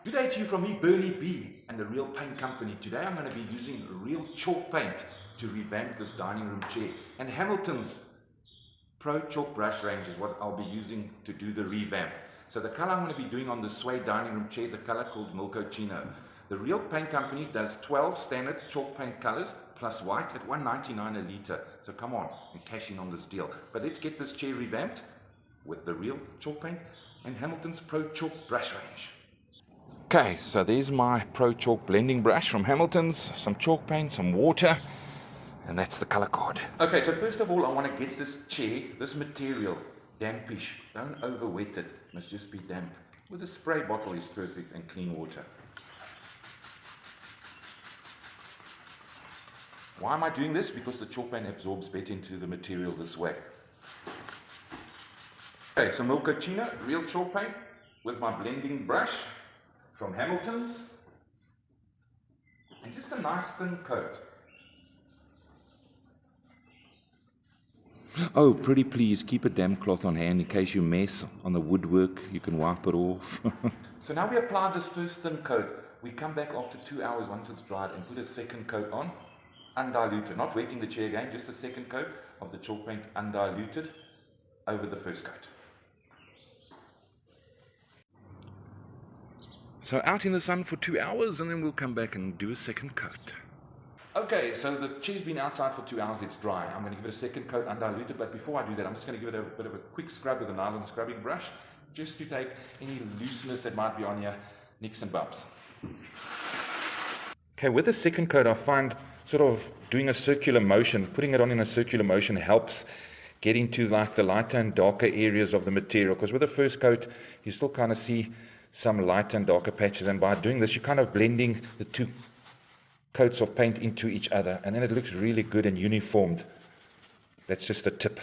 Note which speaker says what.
Speaker 1: Good day to you from me, Bernie B and the Real Paint Company. Today I'm going to be using real chalk paint to revamp this dining room chair. And Hamilton's Pro Chalk Brush range is what I'll be using to do the revamp. So the color I'm going to be doing on the suede dining room chair is a color called Milkocino. The Real Paint Company does 12 standard chalk paint colors plus white at $1.99 a litre. So come on and cash in on this deal. But let's get this chair revamped with the Real Chalk Paint and Hamilton's Pro Chalk Brush range. Okay, so there's my Pro Chalk blending brush from Hamilton's, some chalk paint, some water, and that's the color card. Okay, so first of all I want to get this chair, this material, dampish. Don't over wet it, it must just be damp. With a spray bottle is perfect, and clean water. Why am I doing this? Because the chalk paint absorbs better into the material this way. Okay, so Milkocino, real chalk paint with my blending brush from Hamilton's, and just a nice thin coat. Oh, pretty please keep a damp cloth on hand in case you mess on the woodwork, you can wipe it off. So now we apply this first thin coat. We come back after 2 hours once it's dried and put a second coat on, undiluted, not wetting the chair again, just a second coat of the chalk paint undiluted over the first coat. So out in the sun for 2 hours and then we'll come back and do a second coat. Okay, so the chair's been outside for 2 hours, it's dry. I'm going to give it a second coat undiluted, but before I do that, I'm just going to give it a bit of a quick scrub with a nylon scrubbing brush, just to take any looseness that might be on your nicks and bumps. Okay, with the second coat, I find sort of doing a circular motion, putting it on in a circular motion helps get into like the lighter and darker areas of the material, because with the first coat, you still kind of see some lighter and darker patches, and by doing this you're kind of blending the two coats of paint into each other, and then it looks really good and uniformed. That's just a tip.